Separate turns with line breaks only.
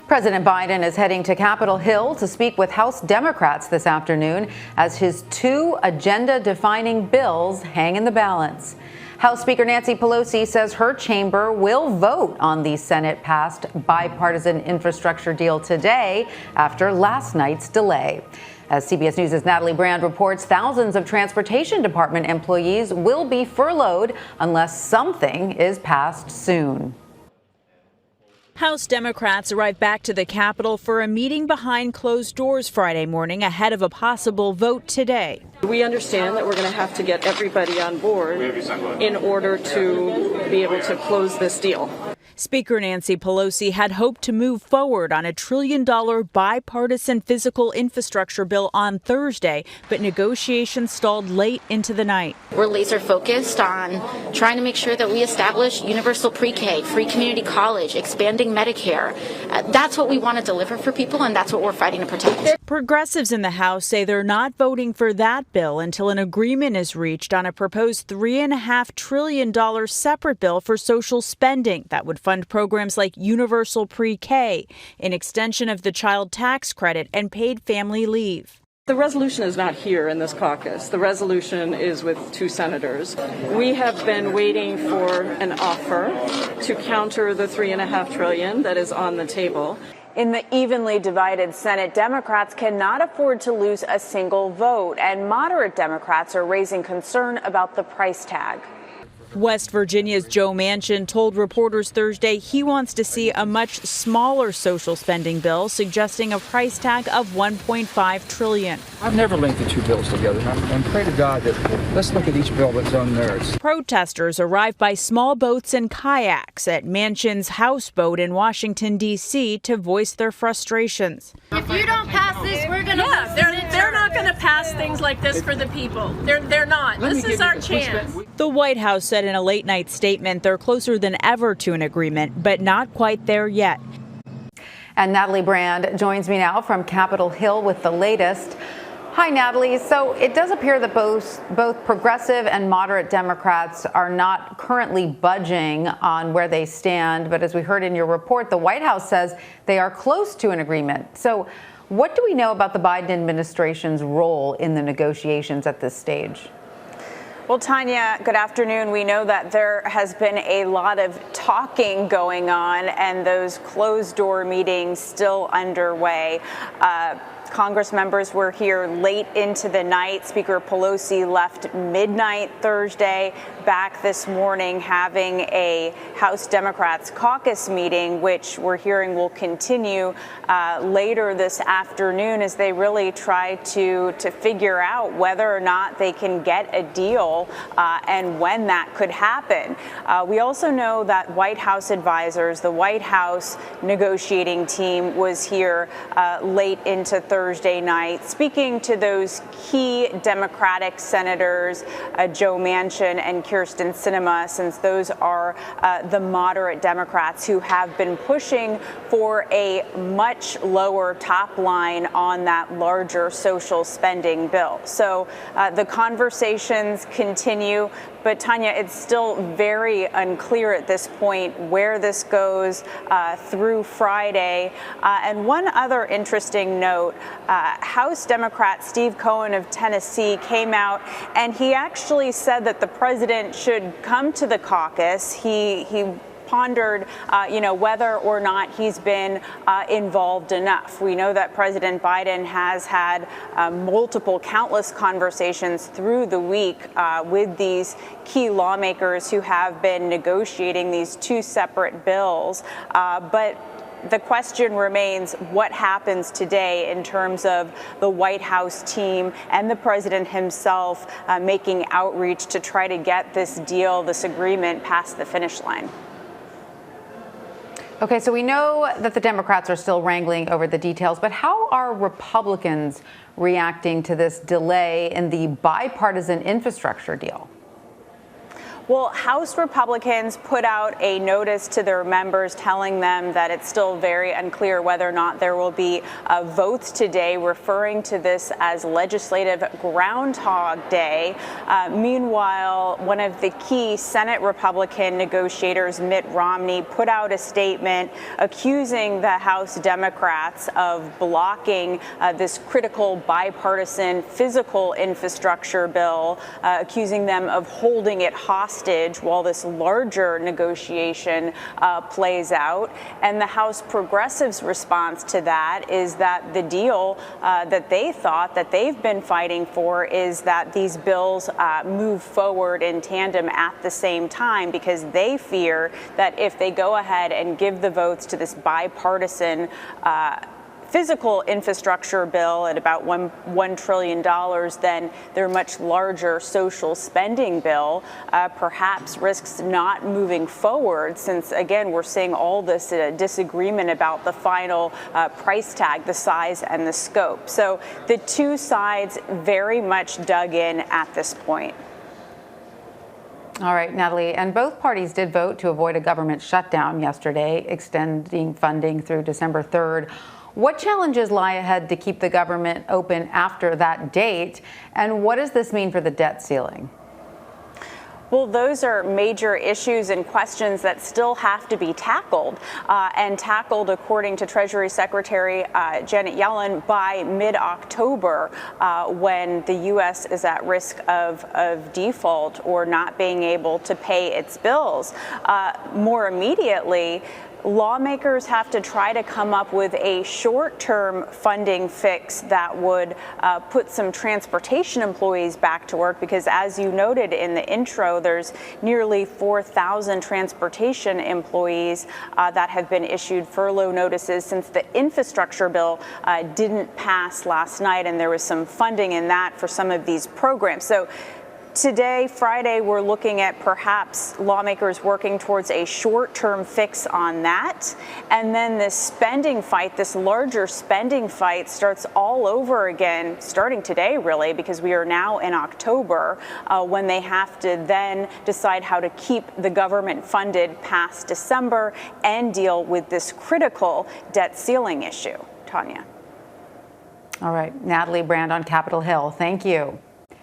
President Biden is heading to Capitol Hill to speak with House Democrats this afternoon as his two agenda-defining bills hang in the balance. House Speaker Nancy Pelosi says her chamber will vote on the Senate-passed bipartisan infrastructure deal today after last night's delay. As CBS News' Natalie Brand reports, thousands of Transportation Department employees will be furloughed unless something is passed soon.
House Democrats arrived back to the Capitol for a meeting behind closed doors Friday morning ahead of a possible vote today.
We understand that we're going to have to get everybody on board in order to be able to close this deal.
Speaker Nancy Pelosi had hoped to move forward on a $1 trillion bipartisan physical infrastructure bill on Thursday, but negotiations stalled late into the night.
We're laser focused on trying to make sure that we establish universal pre-K, free community college, expanding Medicare. That's what we want to deliver for people, and that's what we're fighting to protect.
Progressives in the House say they're not voting for that bill until an agreement is reached on a proposed $3.5 trillion separate bill for social spending that would fund programs like universal pre-K, an extension of the child tax credit, and paid family leave.
The resolution is not here in this caucus. The resolution is with two senators. We have been waiting for an offer to counter the $3.5 trillion that is on the table.
In the evenly divided Senate, Democrats cannot afford to lose a single vote, and moderate Democrats are raising concern about the price tag.
West Virginia's Joe Manchin told reporters Thursday he wants to see a much smaller social spending bill, suggesting a price tag of $1.5 trillion.
I've never linked the two bills together, and pray to God that let's look at each bill that's on merits.
Protesters arrived by small boats and kayaks at Manchin's houseboat in Washington, D.C. to voice their frustrations.
If you don't pass this, we're going to
they're not going to pass things like this for the people. They're not. This is our chance.
The White House said in a late-night statement they're closer than ever to an agreement, but not quite there yet.
And Natalie Brand joins me now from Capitol Hill with the latest. Hi, Natalie. So it does appear that both progressive and moderate Democrats are not currently budging on where they stand. But as we heard in your report, the White House says they are close to an agreement. So what do we know about the Biden administration's role in the negotiations at this stage?
Well, Tanya, good afternoon. We know that there has been a lot of talking going on and those closed-door meetings still underway. Congress members were here late into the night. Speaker Pelosi left midnight Thursday, back this morning having a House Democrats caucus meeting, which we're hearing will continue later this afternoon as they really try to figure out whether or not they can get a deal and when that could happen. We also know that White House advisors, the White House negotiating team was here late into Thursday night, speaking to those key Democratic senators, Joe Manchin and Kyrsten Sinema, since those are the moderate Democrats who have been pushing for a much lower top line on that larger social spending bill. So the conversations continue. But Tanya, it's still very unclear at this point where this goes through Friday. And one other interesting note, House Democrat Steve Cohen of Tennessee came out and he actually said that the president should come to the caucus. He pondered, whether or not he's been involved enough. We know that President Biden has had countless conversations through the week with these key lawmakers who have been negotiating these two separate bills. But the question remains what happens today in terms of the White House team and the president himself making outreach to try to get this deal, this agreement past the finish line.
Okay, so we know that the Democrats are still wrangling over the details, but how are Republicans reacting to this delay in the bipartisan infrastructure deal?
Well, House Republicans put out a notice to their members telling them that it's still very unclear whether or not there will be votes today, referring to this as legislative Groundhog Day. Meanwhile, one of the key Senate Republican negotiators, Mitt Romney, put out a statement accusing the House Democrats of blocking this critical bipartisan physical infrastructure bill, accusing them of holding it hostage while this larger negotiation plays out. And the House Progressives' response to that is that the deal that they thought that they've been fighting for is that these bills move forward in tandem at the same time, because they fear that if they go ahead and give the votes to this bipartisan physical infrastructure bill at about $1 trillion, then their much larger social spending bill perhaps risks not moving forward, since, again, we're seeing all this disagreement about the final price tag, the size and the scope. So the two sides very much dug in at this point.
All right, Natalie, and both parties did vote to avoid a government shutdown yesterday, extending funding through December 3rd. What challenges lie ahead to keep the government open after that date? And what does this mean for the debt ceiling?
Well, those are major issues and questions that still have to be tackled, and tackled, according to Treasury Secretary Janet Yellen, by mid-October, when the U.S. is at risk of default or not being able to pay its bills. More immediately, lawmakers have to try to come up with a short-term funding fix that would put some transportation employees back to work, because, as you noted in the intro, there's nearly 4,000 transportation employees that have been issued furlough notices since the infrastructure bill didn't pass last night, and there was some funding in that for some of these programs. So today, Friday, we're looking at perhaps lawmakers working towards a short-term fix on that. And then this spending fight, this larger spending fight, starts all over again, starting today, really, because we are now in October, when they have to then decide how to keep the government funded past December and deal with this critical debt ceiling issue. Tanya.
All right, Natalie Brand on Capitol Hill. Thank you.